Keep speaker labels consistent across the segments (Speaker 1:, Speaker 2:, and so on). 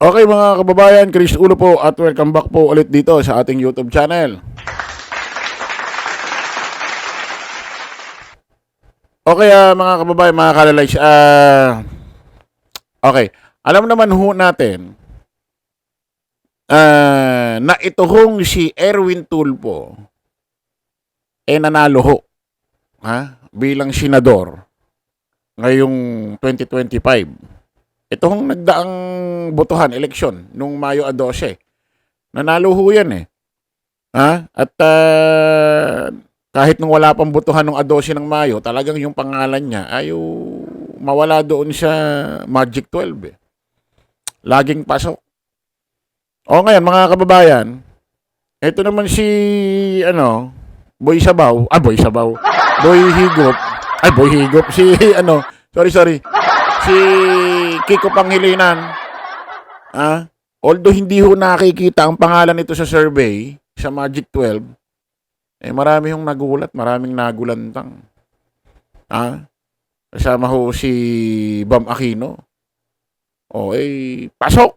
Speaker 1: Okay mga kababayan, Chris Ulo po at welcome back po ulit dito sa ating YouTube channel. Okay mga kababayan, mga kalalays, okay, alam naman ho natin na ito hong si Erwin Tulfo nanalo ho bilang senador ngayong 2025. Ito hong nagdaang botohan, eleksyon, nung Mayo 12. Nanalo ho yan eh. At kahit nung wala pang botohan nung 12 ng Mayo, talagang yung pangalan niya ay mawala doon sa Magic 12 eh. Laging pasok. O ngayon mga kababayan, ito naman si Boy Sabaw, Boy Sabaw, Boy Higop, Boy Higop, si sorry, si Kiko Pangilinan. Although hindi ho nakikita ang pangalan nito sa survey, sa Magic 12, marami hong nagulat, maraming nagulantang. Kasama ho si Bam Aquino. Pasok.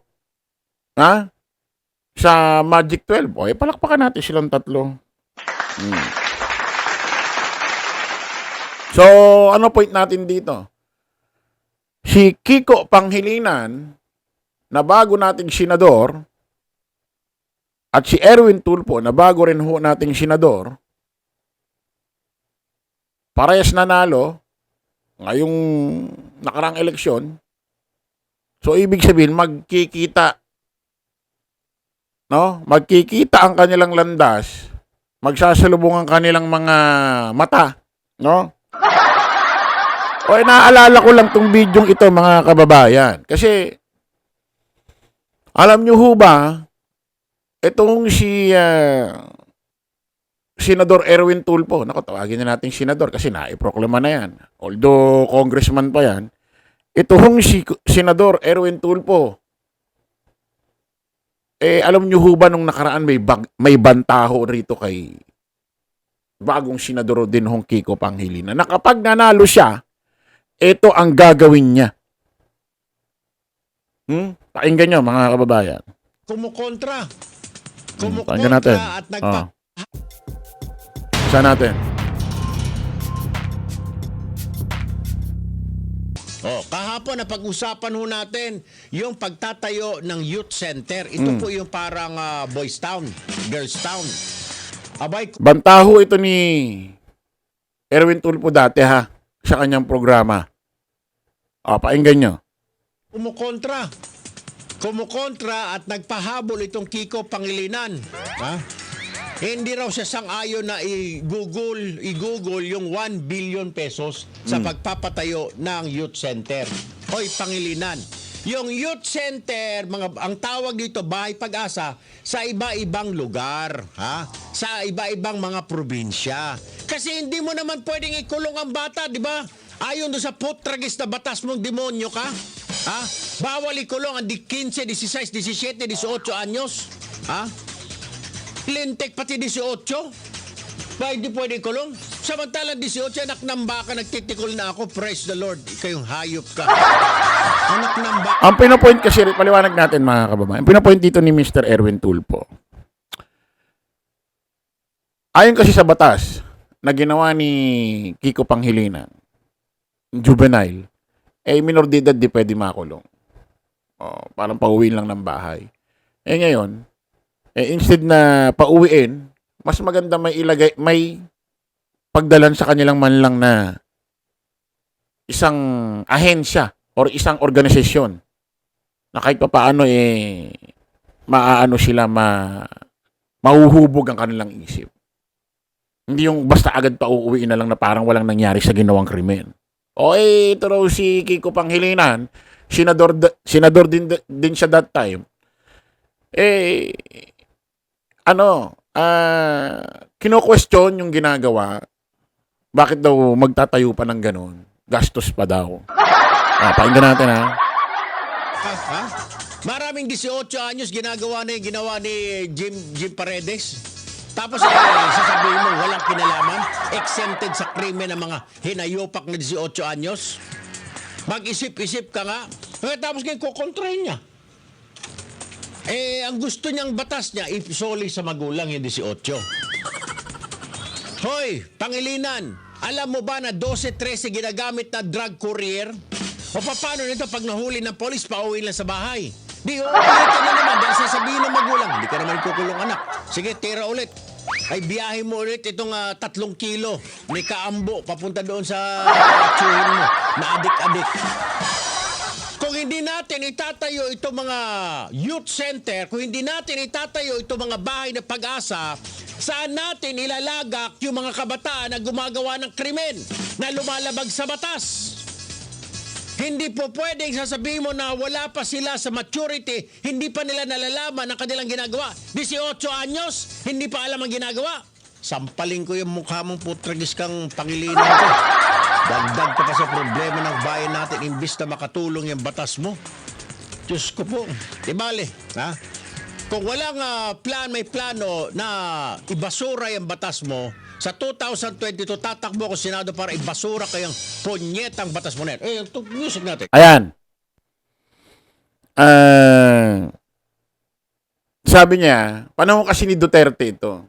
Speaker 1: Sa Magic 12. Palakpakan natin silang tatlo. So, ano point natin dito? Si Kiko Pangilinan, na bago nating senador, at si Erwin Tulfo, na bago rin ho nating senador, parehas nanalo ngayong nakarang eleksyon. So, ibig sabihin, magkikita ang kanilang landas, magsasalubong ang kanilang mga mata, naalala ko lang tong bidyong ito mga kababayan. Kasi, alam nyo ho ba, itong si Senador Erwin Tulfo, tawagin na natin senador kasi naiproklama na yan. Although congressman pa yan, ito hong si Senador Erwin Tulfo, alam nyo ho ba nung nakaraan may bantaho rito kay bagong senador din hong Kiko Pangilinan na kapag nanalo siya, ito ang gagawin niya. Pakinggan nyo mga kababayan.
Speaker 2: Kumukontra
Speaker 1: natin.
Speaker 2: At
Speaker 1: Saan natin?
Speaker 2: kahapon na pag-usapan ho natin yung pagtatayo ng youth center. Ito po yung parang boys town, girls town.
Speaker 1: Bantaho ito ni Erwin Tulfo dati sa kanyang programa. Pakinggan nyo.
Speaker 2: Kumukontra at nagpahabol itong Kiko Pangilinan. Hindi raw siya sang-ayon na i-google yung 1 billion pesos sa pagpapatayo ng youth center. Hoy, Pangilinan, yung youth center, ang tawag dito, Bahay Pag-asa, sa iba-ibang lugar, sa iba-ibang mga probinsya. Kasi hindi mo naman pwedeng ikulong ang bata, di ba? Ayon doon sa putragis na batas mong demonyo ka, bawal ikulong ang 15, 16, 17, 18 anyos, lintik pati 18. Ba, hindi pwede kulong? Samantalang 18, anak ng baka, nagtitikol na ako. Praise the Lord. Ikayong hayop ka. Anak ng baka.
Speaker 1: Ang pinopoint kasi, paliwanag natin mga kababayan, ang pinopoint dito ni Mr. Erwin Tulfo, ayon kasi sa batas na ginawa ni Kiko Pangilinan, juvenile, minor de edad di pwede makulong. Parang pauwiin lang ng bahay. Ngayon, instead na pauwiin, mas maganda may pagdalan sa kanilang man lang na isang ahensya or isang organisasyon na kahit pa paano maaano sila mahuhubog ang kanilang isip. Hindi yung basta agad pa uuwiin na lang na parang walang nangyari sa ginawang krimen. Ito raw si Kiko Pangilinan, senador din siya that time. Kino-question yung ginagawa. Bakit daw magtatayo pa ng ganun? Gastos pa daw. Pakinggan natin
Speaker 2: Maraming 18 anyos ginawa ni Jim Paredes. Tapos sasabihin mo walang kinalaman, exempted sa krimen ng mga hinayopak na 18 anyos. Mag-isip-isip ka nga. Tapos ngayon kukontrahin niya. ang gusto niyang batas niya, isoli sa magulang yung 18. Hoy, Pangilinan, alam mo ba na 12-13 ginagamit na drug courier? O paano nito pag nahuli ng polis, pauwi lang sa bahay? Di, uulitin na naman dahil sasabihin ng magulang, hindi ka naman kukulong anak. Sige, tira ulit. Ay biyahe mo ulit itong 3 kilo ni Kaambo papunta doon sa tsuhin mo na adik-adik. Kung hindi natin itatayo itong mga youth center, kung hindi natin itatayo itong mga bahay na pag-asa, saan natin ilalagak yung mga kabataan na gumagawa ng krimen na lumalabag sa batas? Hindi po pwedeng sasabihin mo na wala pa sila sa maturity, hindi pa nila nalalaman ang kanilang ginagawa. 18 anyos, hindi pa alam ang ginagawa. Sampaling ko yung mukha mong putragis kang Pangilinan ko. Dagdag ka pa sa problema ng bayan natin imbis na makatulong yung batas mo. Diyos ko po. Di bale, ha? Kung walang may plano na ibasura yung batas mo, sa 2022, tatakbo ako Senado para ibasura kayang punyetang batas mo na yan. Music natin.
Speaker 1: Ayan. Sabi niya, panahon kasi ni Duterte ito.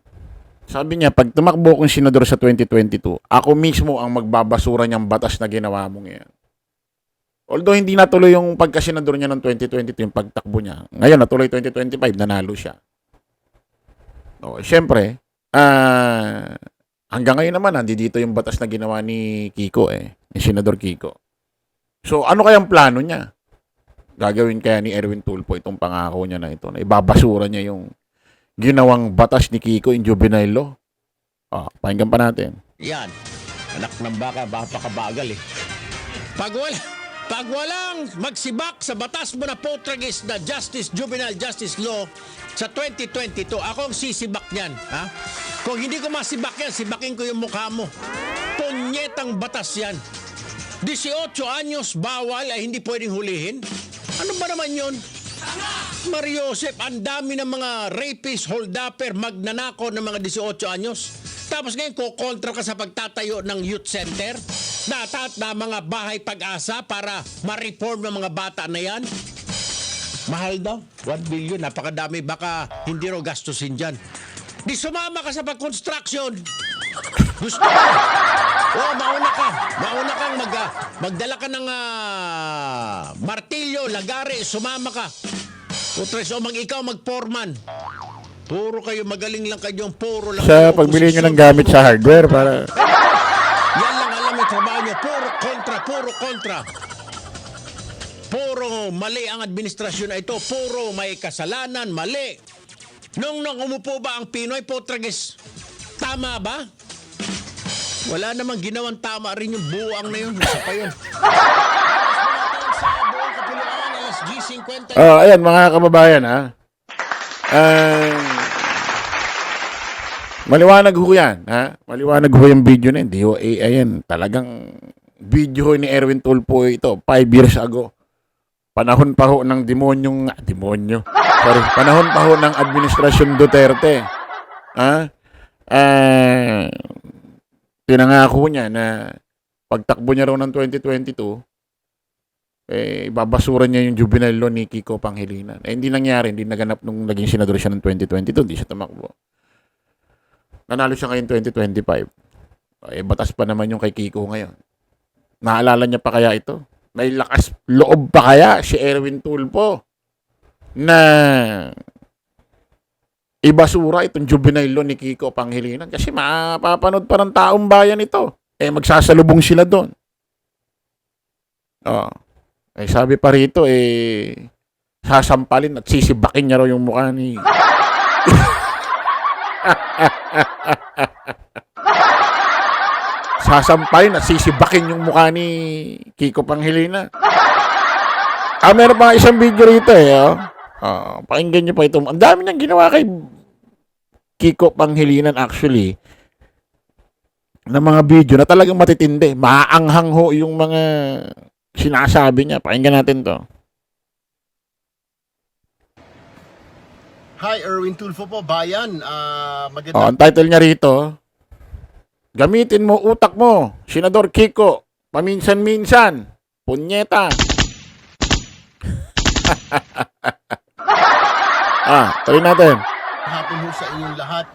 Speaker 1: Sabi niya, pag tumakbo akong senador sa 2022, ako mismo ang magbabasura niyang batas na ginawa mo ngayon. Although hindi natuloy yung pagkasenador niya ng 2022, yung pagtakbo niya. Ngayon, natuloy 2025, nanalo siya. O, syempre, hanggang ngayon naman, nandito yung batas na ginawa ni Kiko ni Senador Kiko. So, ano kayang plano niya? Gagawin kaya ni Erwin Tulfo itong pangako niya na ito, na ibabasura niya yung ginawang batas ni Kiko in juvenile law? Pakinggan pa natin.
Speaker 2: Yan. Anak ng baka pakabagal eh. Pag walang magsibak sa batas mo na potragis na juvenile justice law sa 2022, ako ang sisibak niyan. Ha? Kung hindi ko masibak yan, sibakin ko yung mukha mo. Punyetang batas yan. 18 anyos bawal ay hindi pwedeng hulihin. Ano ba naman yun? Mariosep, ang dami ng mga rapist, hold-upper, magnanakaw ng mga 18 anyos. Tapos ngayon, kukontra ka sa pagtatayo ng youth center na mga bahay pag-asa para ma-reform ng mga bata na yan. Mahal daw, 1 billion, napakadami, baka hindi raw gastusin dyan. Di sumama ka sa pag-construction. Gusto mo? Mauna kang magdala ka ng martilyo, lagari, sumama ka. Putres, ikaw mag-foreman. Puro kayo, magaling lang kayo, puro lang.
Speaker 1: Sa pagbili nyo ng gamit sa hardware para...
Speaker 2: Yan lang alam yung trabaho nyo. Puro kontra. Puro mali ang administrasyon na ito. Puro may kasalanan, mali. Nung umupo ba ang Pinoy Potrages? Tama ba? Wala namang ginawang tama rin yung buwang na yun. Isa pa yun.
Speaker 1: Ayan mga kababayan maliwanag ho yan, maliwanag ho yung video na yun. Di ho AI yan. Talagang video ni Erwin Tulfo ito 5 years ago. Panahon pa ho ng panahon pa ho ng administrasyon Duterte. Tinangako niya na pagtakbo niya raw ng 2022, babasura niya yung juvenile law ni Kiko Pangilinan. Hindi nangyari, hindi naganap nung naging senador siya ng 2022, hindi siya tumakbo. Nanalo siya ngayon 2025. Batas pa naman yung kay Kiko ngayon. Naalala niya pa kaya ito? May lakas loob pa kaya si Erwin Tulfo na ibasura itong juvenile law ni Kiko Pangilinan? Kasi mapapanood pa ng taong bayan ito. Magsasalubong sila doon. Sabi pa rito, sasampalin at sisibakin niya raw yung mukha ni... Sasampalin at sisibakin yung mukha ni Kiko Pangilinan. Meron pa isang video rito pakinggan niyo pa ito. Ang dami niyang ginawa kay Kiko Pangilinan actually na mga video na talagang matitindi. Maaanghang ho yung mga sinasabi niya. Pakinggan natin to.
Speaker 3: Hi, Erwin Tulfo po, Bayan. Maganda.
Speaker 1: Ang title niya rito, gamitin mo utak mo, Senador Kiko, paminsan-minsan, punyeta. Tuloy natin.
Speaker 3: Hapon ho sa inyong lahat.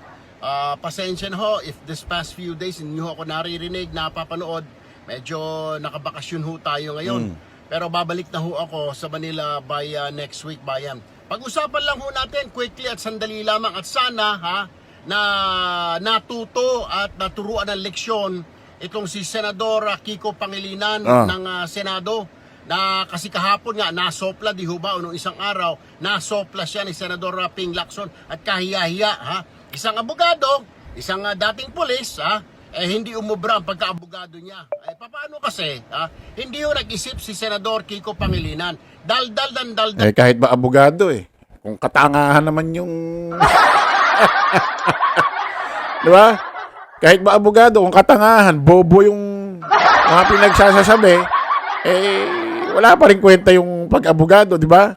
Speaker 3: Pasensya na ho if this past few days hindi ho ako naririnig, napapanood. Medyo nakabakasyon ho tayo ngayon. Pero babalik na ho ako sa Manila by next week, bayan. Pag-usapan lang ho natin quickly at sandali lamang at sana na natuto at naturuan ng leksyon itong si Senador Kiko Pangilinan ng Senado. Na kasi kahapon nga nasopla di ho ba o nung isang araw nasopla siya ni Senador Ping Lacson at kahiya-hiya isang abogado, isang dating pulis hindi umubra ang pagkaabogado niya. Paano kasi hindi ho nag-isip si Senador Kiko Pangilinan. Daldal.
Speaker 1: Kahit ba abogado kung katangahan naman yung di ba? Kahit ba abogado, kung katangahan, bobo yung mga pinagsasasabi, wala pa rin kwenta yung pag-abogado, di ba?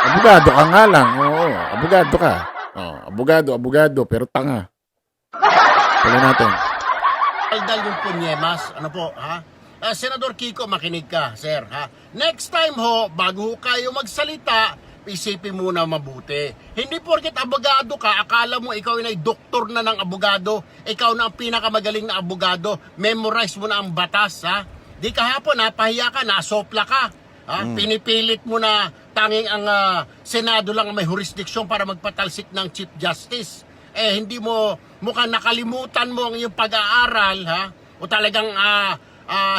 Speaker 1: Abogado ka nga lang. Oo, abogado ka. Abogado, pero tanga. Tuloy natin.
Speaker 3: Daldal yung punyemas. Ano po, Senador Kiko, makinig ka, sir, Next time ho, bago ho kayo magsalita, isipin muna mabuti. Hindi porket abogado ka, akala mo ikaw ay doktor na ng abogado, ikaw na ang pinakamagaling na abogado, memorize mo na ang batas, Di kahapon, pahiya ka, nasopla ka. Pinipilit mo na tanging ang Senado lang may jurisdiction para magpatalsik ng Chief Justice. Hindi mo, mukhang nakalimutan mo ang iyong pag-aaral, O talagang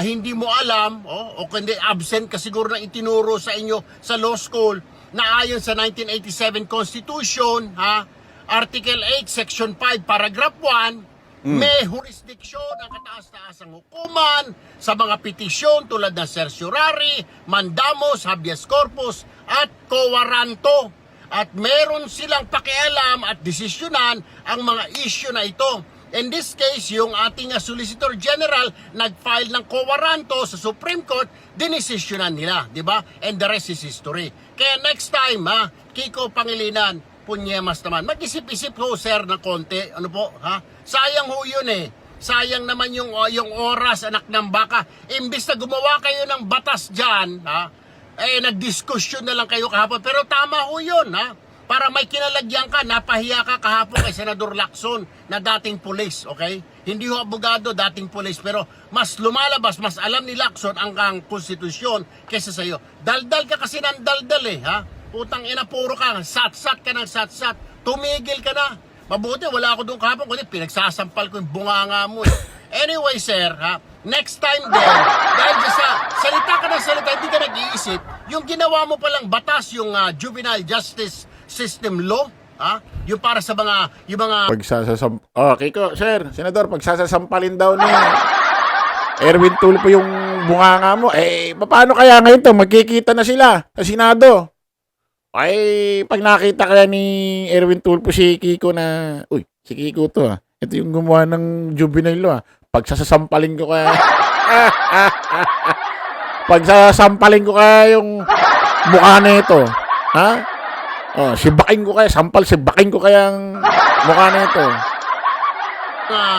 Speaker 3: hindi mo alam, o kundi absent ka siguro na itinuro sa inyo sa law school, na ayon sa 1987 Constitution, Article 8, Section 5, Paragraph 1, may jurisdiksyon ang kataas-taasang hukuman sa mga petisyon tulad ng certiorari, mandamos, habeas corpus at quo warranto. At meron silang pakialam at desisyonan ang mga issue na ito. In this case, yung ating Solicitor General nag-file ng quo warranto sa Supreme Court, dinesisyonan nila, di ba? And the rest is history. Kaya next time, Kiko Pangilinan, punyemas naman. Mag-isip-isip ho, sir, ng konti. Ano po, Sayang ho yun Sayang naman yung oras, anak ng baka. Imbis na gumawa kayo ng batas dyan, nagdiskusyon na lang kayo kahapon. Pero tama ho yun, Para may kinalagyan ka, napahiya ka kahapon kay Senador Lacson na dating pulis, okay? Hindi ho abogado, dating pulis. Pero mas lumalabas, mas alam ni Lacson ang konstitusyon kaysa sa'yo. Daldal ka kasi ng daldal Putang ina, puro ka, sat-sat ka ng sat-sat. Tumigil ka na. Mabuti, wala ako doon kahapon, kundi pinagsasampal ko yung bunganga mo. Anyway, sir, next time din, dahil sa salita ka ng salita, hindi ka nag-iisip, yung ginawa mo palang batas, yung Juvenile Justice System Law, yung para sa yung mga...
Speaker 1: Kiko, sir, Senador, pagsasampalin daw ni Erwin Tulfo yung bunganga mo, paano kaya ngayon to? Magkikita na sila sa Senado. Pag nakita kaya ni Erwin Tulfo si Kiko na, si Kiko to ito yung gumawa ng juvenile law pagsasampalin ko kaya, pagsasampalin ko kaya yung mukha na ito, sibakin ko kaya, sibakin ko kaya ang mukha na ito.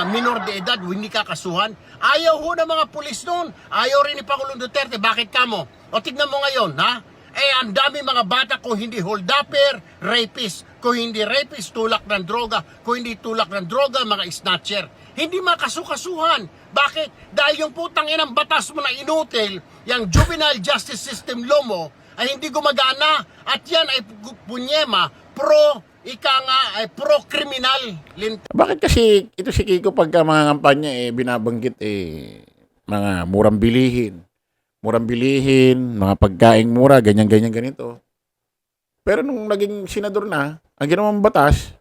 Speaker 3: Minor de edad, hindi kakasuhan. Ayaw ho ng mga pulis noon. Ayaw rin ni Pangulong Duterte. Bakit kamo? O tignan mo ngayon, ang dami mga bata kung hindi hold-upper, rapist. Kung hindi rapist, tulak ng droga. Kung hindi tulak ng droga, mga snatcher. Hindi makasukasuhan. Bakit? Dahil yung putang inang batas mo na inutil, yung juvenile justice system law mo, ay hindi gumagana. At yan ay punyema, pro-criminal.
Speaker 1: Bakit kasi ito si Kiko pagka mga kampanya binabanggit mga murang bilihin, mga pagkaing mura, ganyan ganito. Pero nung naging senador na, ang ginawang batas,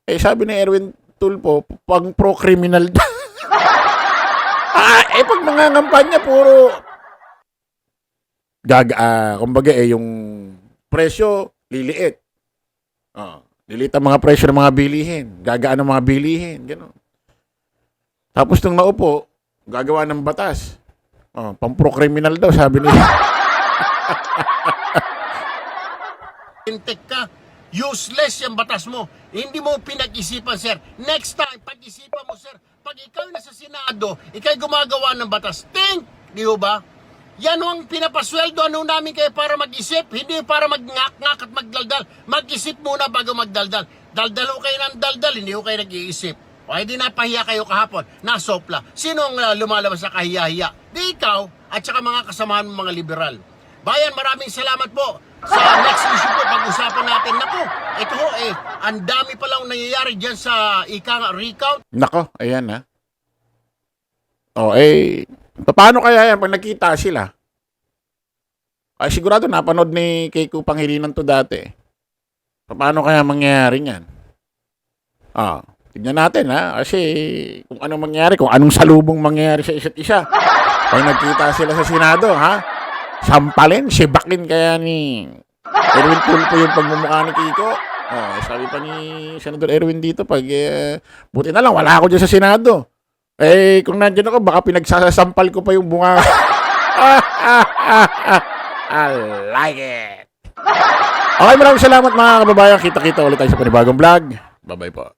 Speaker 1: sabi ni Erwin Tulfo, pang pro-criminal. Pag mga kampanya, puro kumbaga yung presyo, liliit. Liliit ang mga presyo ng mga bilihin, gagaan ng mga bilihin, gano'n. Tapos nung naupo, gagawa ng batas. Pang-pro-criminal daw, sabi niya.
Speaker 3: Intek ka, useless yung batas mo. Hindi mo pinag-isipan, sir. Next time, pag-isipan mo, sir. Pag ikaw nasa Senado, ikaw gumagawa ng batas, think, di ba? Yan ang pinapasweldo ano namin kayo para mag-isip, hindi para mag-ngak-ngak at magdaldal. Mag-isip muna bago magdaldal. Daldal ho kayo ng daldal, hindi ho kayo nag-iisip. O hindi napahiya kayo kahapon, nasopla. Sino ang lumalabas sa kahiya-hiya? Di ikaw at saka mga kasamahan mo mga liberal. Bayan, maraming salamat po. Sa next issue po, pag-usapan natin. Naku, ito ho ang dami palang nangyayari dyan sa recount.
Speaker 1: Nako, ayan ha. Paano kaya yan pag nakita sila? Ay, sigurado napanood ni Kiko Pangilinan to dati. Paano kaya mangyayari yan? Tignan natin ha. Kasi kung anong mangyayari, kung anong salubong mangyayari sa isa't isa. Pag nagkita sila sa Senado, ha? Sampalin, sibakin kaya ni Erwin Tulfo yung pagmumukha ni Kiko. Sabi pa ni Senador Erwin dito, buti na lang, wala ako dyan sa Senado. Kung nandiyan ako, baka pinagsasampal ko pa yung bunga. I like it. Okay, maraming salamat mga kababayan. Kita-kita ulit tayo sa panibagong vlog. Bye-bye po.